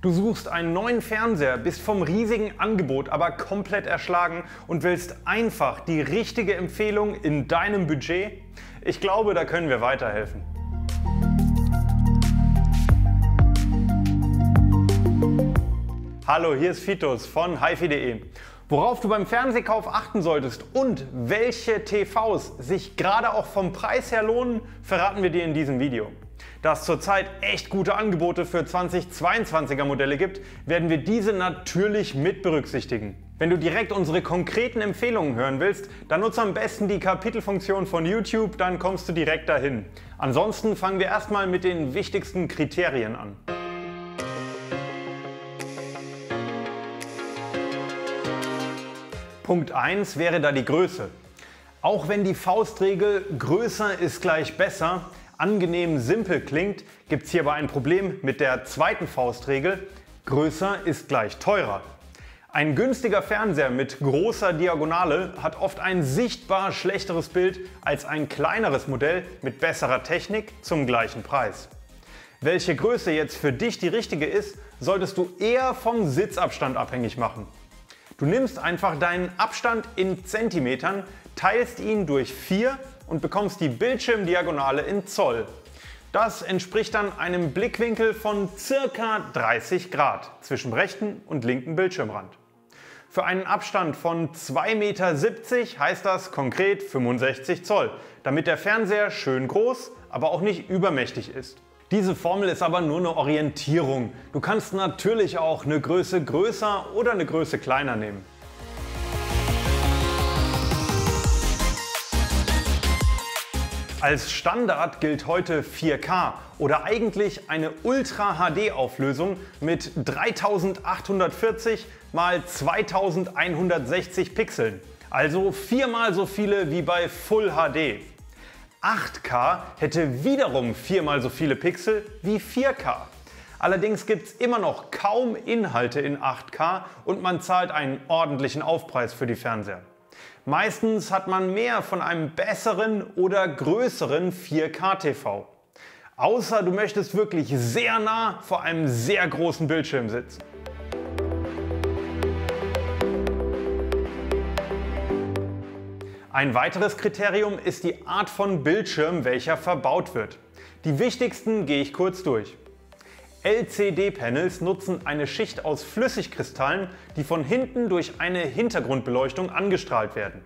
Du suchst einen neuen Fernseher, bist vom riesigen Angebot aber komplett erschlagen und willst einfach die richtige Empfehlung in deinem Budget? Ich glaube, da können wir weiterhelfen. Hallo, hier ist Fitus von hifi.de. Worauf du beim Fernsehkauf achten solltest und welche TVs sich gerade auch vom Preis her lohnen, verraten wir dir in diesem Video. Da es zurzeit echt gute Angebote für 2022er Modelle gibt, werden wir diese natürlich mit berücksichtigen. Wenn du direkt unsere konkreten Empfehlungen hören willst, dann nutze am besten die Kapitelfunktion von YouTube, dann kommst du direkt dahin. Ansonsten fangen wir erstmal mit den wichtigsten Kriterien an. Punkt 1 wäre da die Größe. Auch wenn die Faustregel größer ist gleich besser angenehm simpel klingt, gibt es hier aber ein Problem mit der zweiten Faustregel: größer ist gleich teurer. Ein günstiger Fernseher mit großer Diagonale hat oft ein sichtbar schlechteres Bild als ein kleineres Modell mit besserer Technik zum gleichen Preis. Welche Größe jetzt für dich die richtige ist, solltest du eher vom Sitzabstand abhängig machen. Du nimmst einfach deinen Abstand in Zentimetern, teilst ihn durch 4 und bekommst die Bildschirmdiagonale in Zoll. Das entspricht dann einem Blickwinkel von ca. 30 Grad zwischen rechten und linken Bildschirmrand. Für einen Abstand von 2,70 Meter heißt das konkret 65 Zoll, damit der Fernseher schön groß, aber auch nicht übermächtig ist. Diese Formel ist aber nur eine Orientierung. Du kannst natürlich auch eine Größe größer oder eine Größe kleiner nehmen. Als Standard gilt heute 4K oder eigentlich eine Ultra-HD-Auflösung mit 3840 x 2160 Pixeln, also 4-mal so viele wie bei Full HD. 8K hätte wiederum 4-mal so viele Pixel wie 4K. Allerdings gibt es immer noch kaum Inhalte in 8K und man zahlt einen ordentlichen Aufpreis für die Fernseher. Meistens hat man mehr von einem besseren oder größeren 4K-TV. Außer du möchtest wirklich sehr nah vor einem sehr großen Bildschirm sitzen. Ein weiteres Kriterium ist die Art von Bildschirm, welcher verbaut wird. Die wichtigsten gehe ich kurz durch. LCD-Panels nutzen eine Schicht aus Flüssigkristallen, die von hinten durch eine Hintergrundbeleuchtung angestrahlt werden.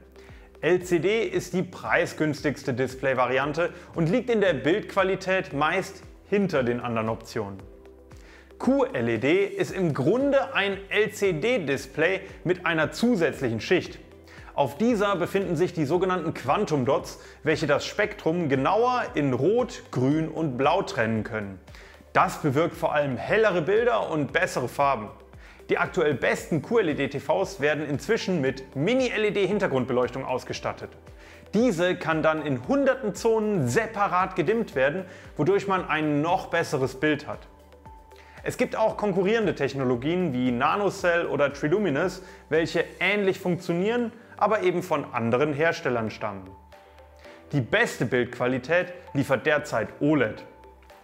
LCD ist die preisgünstigste Display-Variante und liegt in der Bildqualität meist hinter den anderen Optionen. QLED ist im Grunde ein LCD-Display mit einer zusätzlichen Schicht. Auf dieser befinden sich die sogenannten Quantum Dots, welche das Spektrum genauer in Rot, Grün und Blau trennen können. Das bewirkt vor allem hellere Bilder und bessere Farben. Die aktuell besten QLED-TVs werden inzwischen mit Mini-LED-Hintergrundbeleuchtung ausgestattet. Diese kann dann in hunderten Zonen separat gedimmt werden, wodurch man ein noch besseres Bild hat. Es gibt auch konkurrierende Technologien wie NanoCell oder Triluminos, welche ähnlich funktionieren, aber eben von anderen Herstellern stammen. Die beste Bildqualität liefert derzeit OLED.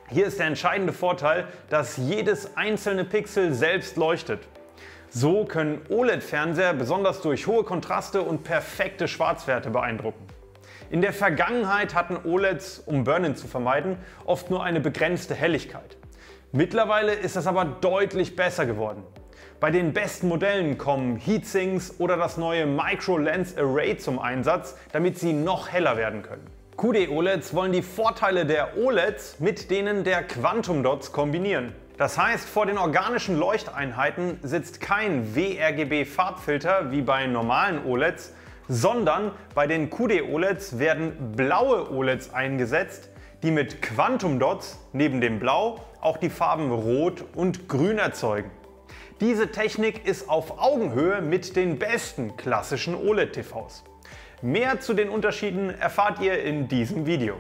Hier ist der entscheidende Vorteil, dass jedes einzelne Pixel selbst leuchtet. So können OLED-Fernseher besonders durch hohe Kontraste und perfekte Schwarzwerte beeindrucken. In der Vergangenheit hatten OLEDs, um Burn-in zu vermeiden, oft nur eine begrenzte Helligkeit. Mittlerweile ist das aber deutlich besser geworden. Bei den besten Modellen kommen Heatsinks oder das neue Micro Lens Array zum Einsatz, damit sie noch heller werden können. QD-OLEDs wollen die Vorteile der OLEDs mit denen der Quantum Dots kombinieren. Das heißt, vor den organischen Leuchteinheiten sitzt kein WRGB-Farbfilter wie bei normalen OLEDs, sondern bei den QD-OLEDs werden blaue OLEDs eingesetzt, die mit Quantum Dots neben dem Blau auch die Farben Rot und Grün erzeugen. Diese Technik ist auf Augenhöhe mit den besten klassischen OLED-TVs. Mehr zu den Unterschieden erfahrt ihr in diesem Video.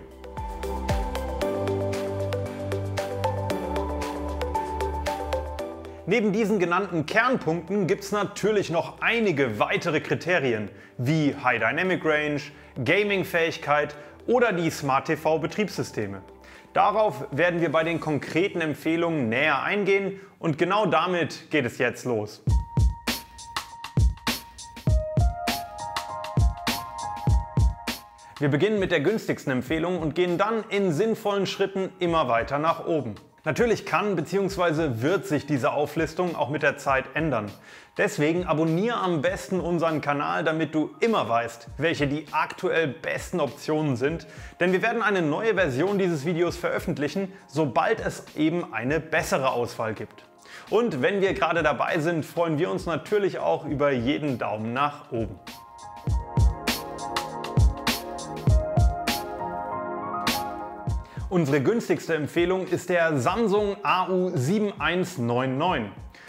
Neben diesen genannten Kernpunkten gibt es natürlich noch einige weitere Kriterien wie High Dynamic Range, Gaming-Fähigkeit oder die Smart TV Betriebssysteme. Darauf werden wir bei den konkreten Empfehlungen näher eingehen und genau damit geht es jetzt los. Wir beginnen mit der günstigsten Empfehlung und gehen dann in sinnvollen Schritten immer weiter nach oben. Natürlich kann bzw. wird sich diese Auflistung auch mit der Zeit ändern. Deswegen abonniere am besten unseren Kanal, damit du immer weißt, welche die aktuell besten Optionen sind. Denn wir werden eine neue Version dieses Videos veröffentlichen, sobald es eben eine bessere Auswahl gibt. Und wenn wir gerade dabei sind, freuen wir uns natürlich auch über jeden Daumen nach oben. Unsere günstigste Empfehlung ist der Samsung AU7199.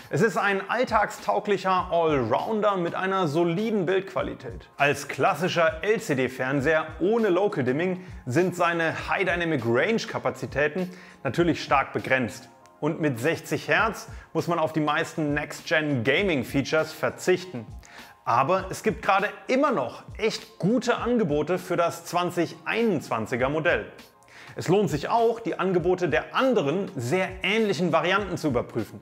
Es ist ein alltagstauglicher Allrounder mit einer soliden Bildqualität. Als klassischer LCD-Fernseher ohne Local Dimming sind seine High Dynamic Range Kapazitäten natürlich stark begrenzt. Und mit 60 Hz muss man auf die meisten Next-Gen Gaming Features verzichten. Aber es gibt gerade immer noch echt gute Angebote für das 2021er Modell. Es lohnt sich auch, die Angebote der anderen sehr ähnlichen Varianten zu überprüfen.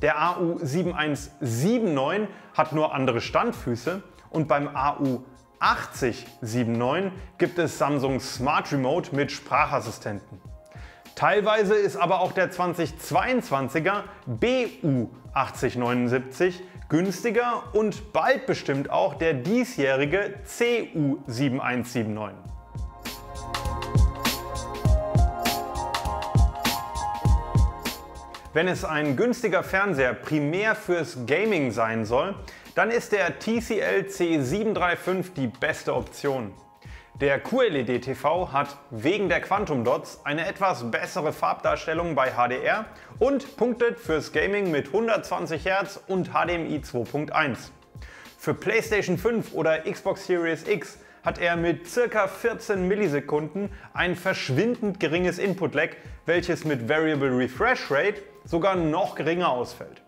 Der AU7179 hat nur andere Standfüße und beim AU8079 gibt es Samsung Smart Remote mit Sprachassistenten. Teilweise ist aber auch der 2022er BU8079 günstiger und bald bestimmt auch der diesjährige CU7179. Wenn es ein günstiger Fernseher primär fürs Gaming sein soll, dann ist der TCL C735 die beste Option. Der QLED-TV hat wegen der Quantum Dots eine etwas bessere Farbdarstellung bei HDR und punktet fürs Gaming mit 120 Hz und HDMI 2.1. Für PlayStation 5 oder Xbox Series X hat er mit ca. 14 Millisekunden ein verschwindend geringes Input-Lag, welches mit Variable Refresh Rate sogar noch geringer ausfällt.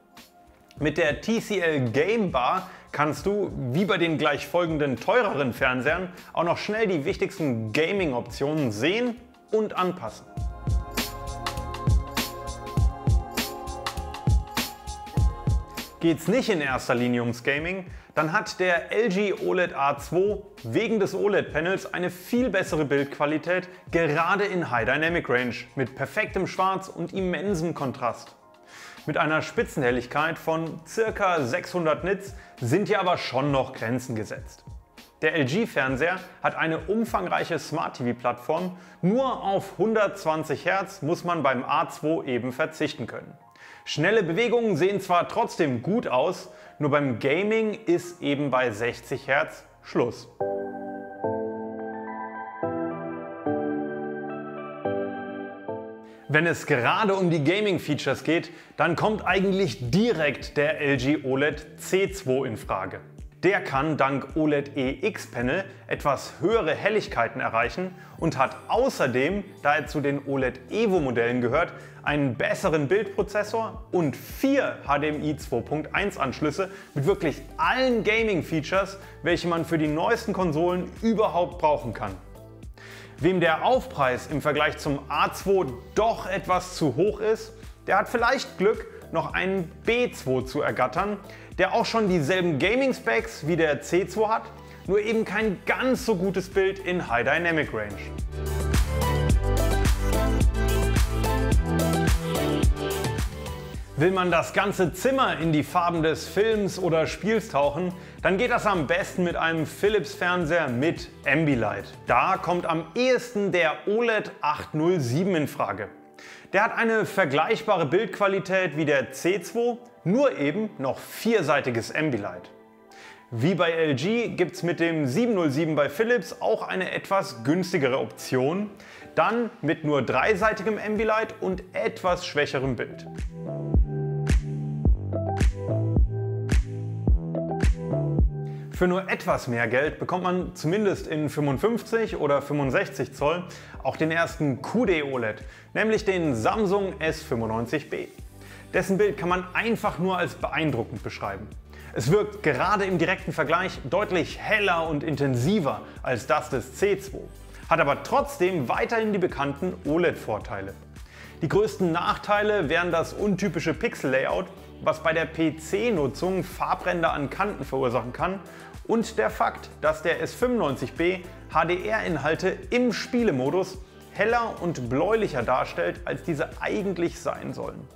Mit der TCL Game Bar kannst du, wie bei den gleich folgenden teureren Fernsehern, auch noch schnell die wichtigsten Gaming-Optionen sehen und anpassen. Geht's nicht in erster Linie ums Gaming, dann hat der LG OLED A2 wegen des OLED-Panels eine viel bessere Bildqualität, gerade in High Dynamic Range, mit perfektem Schwarz und immensem Kontrast. Mit einer Spitzenhelligkeit von ca. 600 Nits sind hier aber schon noch Grenzen gesetzt. Der LG-Fernseher hat eine umfangreiche Smart TV-Plattform, nur auf 120 Hz muss man beim A2 eben verzichten können. Schnelle Bewegungen sehen zwar trotzdem gut aus, nur beim Gaming ist eben bei 60 Hz Schluss. Wenn es gerade um die Gaming-Features geht, dann kommt eigentlich direkt der LG OLED C2 in Frage. Der kann dank OLED EX-Panel etwas höhere Helligkeiten erreichen und hat außerdem, da er zu den OLED Evo Modellen gehört, einen besseren Bildprozessor und 4 HDMI 2.1 Anschlüsse mit wirklich allen Gaming-Features, welche man für die neuesten Konsolen überhaupt brauchen kann. Wem der Aufpreis im Vergleich zum A2 doch etwas zu hoch ist, der hat vielleicht Glück, noch einen B2 zu ergattern, der auch schon dieselben Gaming-Specs wie der C2 hat, nur eben kein ganz so gutes Bild in High Dynamic Range. Will man das ganze Zimmer in die Farben des Films oder Spiels tauchen, dann geht das am besten mit einem Philips-Fernseher mit Ambilight. Da kommt am ehesten der OLED 807 in Frage. Der hat eine vergleichbare Bildqualität wie der C2, nur eben noch vierseitiges Ambilight. Wie bei LG gibt es mit dem 707 bei Philips auch eine etwas günstigere Option, dann mit nur dreiseitigem Ambilight und etwas schwächerem Bild. Für nur etwas mehr Geld bekommt man zumindest in 55 oder 65 Zoll auch den ersten QD OLED, nämlich den Samsung S95B. Dessen Bild kann man einfach nur als beeindruckend beschreiben. Es wirkt gerade im direkten Vergleich deutlich heller und intensiver als das des C2, hat aber trotzdem weiterhin die bekannten OLED-Vorteile. Die größten Nachteile wären das untypische Pixel-Layout, was bei der PC-Nutzung Farbränder an Kanten verursachen kann, und der Fakt, dass der S95B HDR-Inhalte im Spielemodus heller und bläulicher darstellt, als diese eigentlich sein sollen.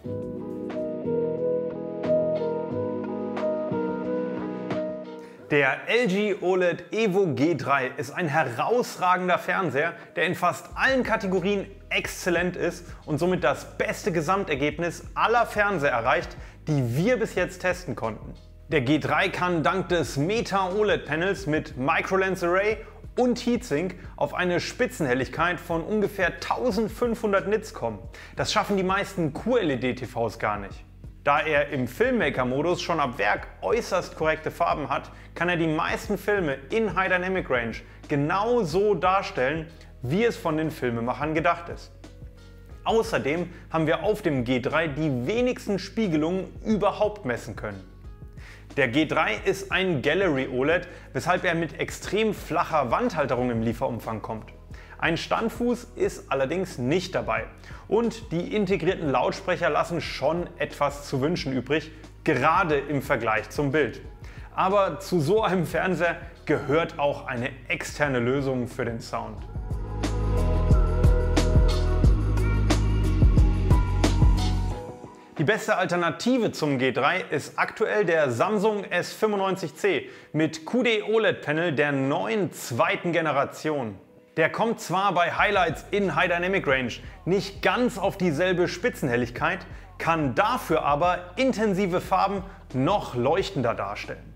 Der LG OLED Evo G3 ist ein herausragender Fernseher, der in fast allen Kategorien exzellent ist und somit das beste Gesamtergebnis aller Fernseher erreicht, die wir bis jetzt testen konnten. Der G3 kann dank des Meta-OLED-Panels mit Micro-Lens Array und Heatsink auf eine Spitzenhelligkeit von ungefähr 1500 Nits kommen. Das schaffen die meisten QLED-TVs gar nicht. Da er im Filmmaker-Modus schon ab Werk äußerst korrekte Farben hat, kann er die meisten Filme in High Dynamic Range genau so darstellen, wie es von den Filmemachern gedacht ist. Außerdem haben wir auf dem G3 die wenigsten Spiegelungen überhaupt messen können. Der G3 ist ein Gallery OLED, weshalb er mit extrem flacher Wandhalterung im Lieferumfang kommt. Ein Standfuß ist allerdings nicht dabei und die integrierten Lautsprecher lassen schon etwas zu wünschen übrig, gerade im Vergleich zum Bild. Aber zu so einem Fernseher gehört auch eine externe Lösung für den Sound. Die beste Alternative zum G3 ist aktuell der Samsung S95C mit QD-OLED-Panel der neuen zweiten Generation. Der kommt zwar bei Highlights in High Dynamic Range nicht ganz auf dieselbe Spitzenhelligkeit, kann dafür aber intensive Farben noch leuchtender darstellen.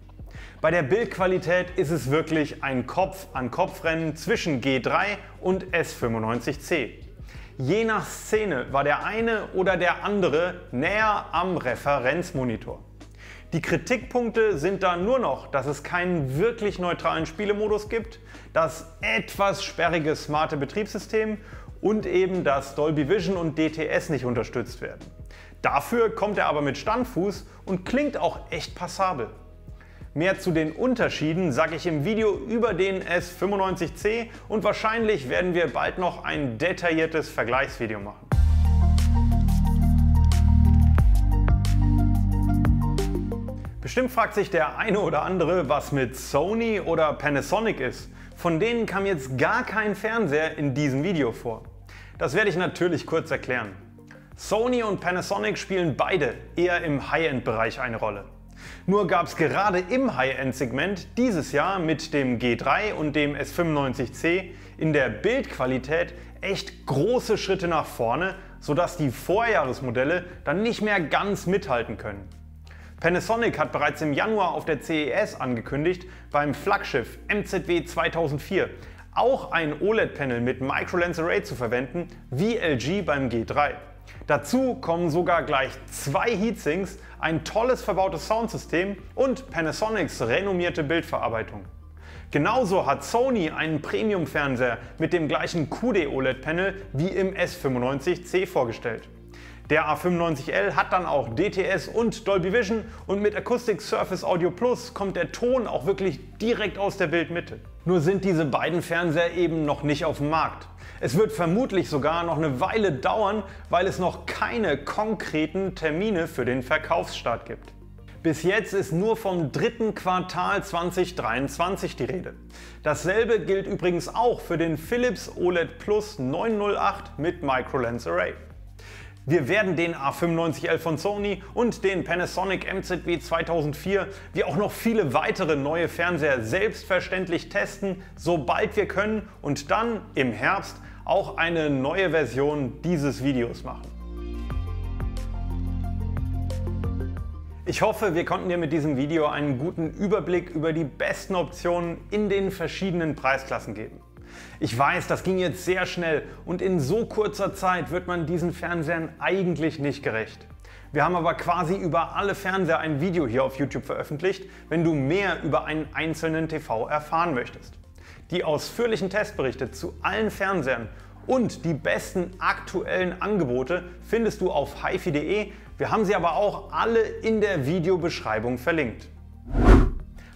Bei der Bildqualität ist es wirklich ein Kopf-an-Kopf-Rennen zwischen G3 und S95C. Je nach Szene war der eine oder der andere näher am Referenzmonitor. Die Kritikpunkte sind da nur noch, dass es keinen wirklich neutralen Spielemodus gibt, das etwas sperrige smarte Betriebssystem und eben, dass Dolby Vision und DTS nicht unterstützt werden. Dafür kommt er aber mit Standfuß und klingt auch echt passabel. Mehr zu den Unterschieden sage ich im Video über den S95C und wahrscheinlich werden wir bald noch ein detailliertes Vergleichsvideo machen. Bestimmt fragt sich der eine oder andere, was mit Sony oder Panasonic ist. Von denen kam jetzt gar kein Fernseher in diesem Video vor. Das werde ich natürlich kurz erklären. Sony und Panasonic spielen beide eher im High-End-Bereich eine Rolle. Nur gab es gerade im High-End-Segment dieses Jahr mit dem G3 und dem S95C in der Bildqualität echt große Schritte nach vorne, sodass die Vorjahresmodelle dann nicht mehr ganz mithalten können. Panasonic hat bereits im Januar auf der CES angekündigt, beim Flaggschiff MZW 2004 auch ein OLED-Panel mit Micro-Lens Array zu verwenden, wie LG beim G3. Dazu kommen sogar gleich 2 Heatsinks, ein tolles verbautes Soundsystem und Panasonics renommierte Bildverarbeitung. Genauso hat Sony einen Premium-Fernseher mit dem gleichen QD-OLED-Panel wie im S95C vorgestellt. Der A95L hat dann auch DTS und Dolby Vision und mit Acoustic Surface Audio Plus kommt der Ton auch wirklich direkt aus der Bildmitte. Nur sind diese beiden Fernseher eben noch nicht auf dem Markt. Es wird vermutlich sogar noch eine Weile dauern, weil es noch keine konkreten Termine für den Verkaufsstart gibt. Bis jetzt ist nur vom dritten Quartal 2023 die Rede. Dasselbe gilt übrigens auch für den Philips OLED Plus 908 mit Micro-Lens Array. Wir werden den A95L von Sony und den Panasonic MZW 2004 wie auch noch viele weitere neue Fernseher selbstverständlich testen, sobald wir können und dann im Herbst auch eine neue Version dieses Videos machen. Ich hoffe, wir konnten dir mit diesem Video einen guten Überblick über die besten Optionen in den verschiedenen Preisklassen geben. Ich weiß, das ging jetzt sehr schnell und in so kurzer Zeit wird man diesen Fernsehern eigentlich nicht gerecht. Wir haben aber quasi über alle Fernseher ein Video hier auf YouTube veröffentlicht, wenn du mehr über einen einzelnen TV erfahren möchtest. Die ausführlichen Testberichte zu allen Fernsehern und die besten aktuellen Angebote findest du auf hifi.de. Wir haben sie aber auch alle in der Videobeschreibung verlinkt.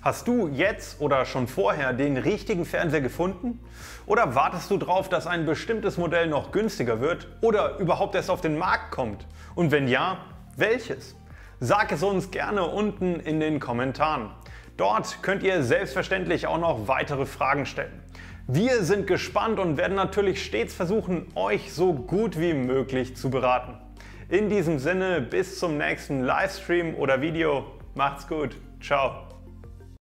Hast du jetzt oder schon vorher den richtigen Fernseher gefunden? Oder wartest du darauf, dass ein bestimmtes Modell noch günstiger wird oder überhaupt erst auf den Markt kommt? Und wenn ja, welches? Sag es uns gerne unten in den Kommentaren. Dort könnt ihr selbstverständlich auch noch weitere Fragen stellen. Wir sind gespannt und werden natürlich stets versuchen, euch so gut wie möglich zu beraten. In diesem Sinne, bis zum nächsten Livestream oder Video. Macht's gut. Ciao.